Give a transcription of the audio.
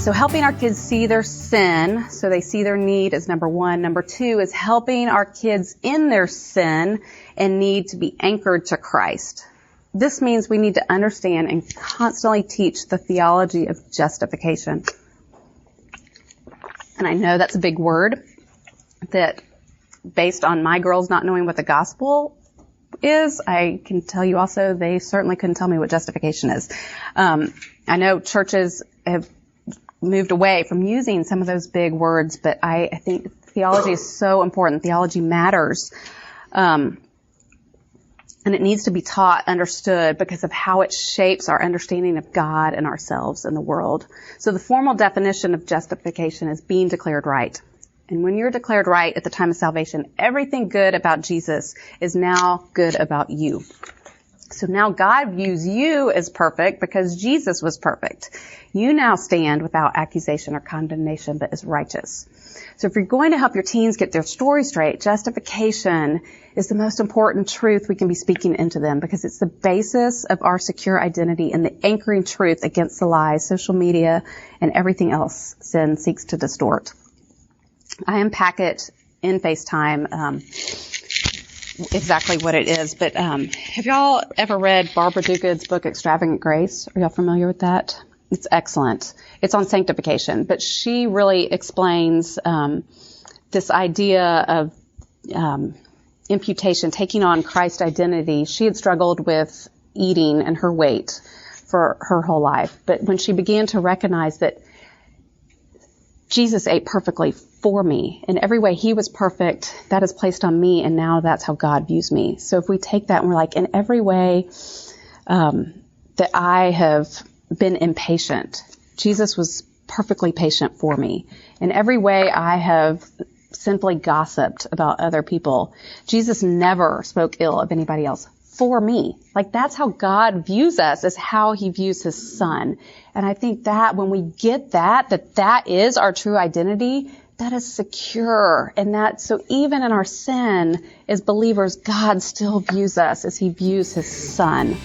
So helping our kids see their sin, so they see their need, is number one. Number two is helping our kids in their sin and need to be anchored to Christ. This means we need to understand and constantly teach the theology of justification. And I know that's a big word that, based on my girls not knowing what the gospel is, I can tell you also they certainly couldn't tell me what justification is. I know churches have moved away from using some of those big words, but I think theology is so important. Theology matters. And it needs to be taught, understood, because of how it shapes our understanding of God and ourselves and the world. So the formal definition of justification is being declared right. And when you're declared right at the time of salvation, everything good about Jesus is now good about you. So now God views you as perfect because Jesus was perfect. You now stand without accusation or condemnation, but as righteous. So if you're going to help your teens get their story straight, justification is the most important truth we can be speaking into them, because it's the basis of our secure identity and the anchoring truth against the lies, social media, and everything else sin seeks to distort. I unpack it in FaceTime, exactly what it is. But have y'all ever read Barbara Duguid's book, Extravagant Grace? Are y'all familiar with that? It's excellent. It's on sanctification. But she really explains this idea of imputation, taking on Christ's identity. She had struggled with eating and her weight for her whole life. But when she began to recognize that Jesus ate perfectly for me, in every way he was perfect, that is placed on me, and now that's how God views me. So if we take that and we're like, in every way that I have been impatient, Jesus was perfectly patient for me. In every way I have simply gossiped about other people, Jesus never spoke ill of anybody else for me. Like, that's how God views us, is how he views his son. And I think that when we get that is our true identity, that is secure. And that, so even in our sin as believers, God still views us as he views his son.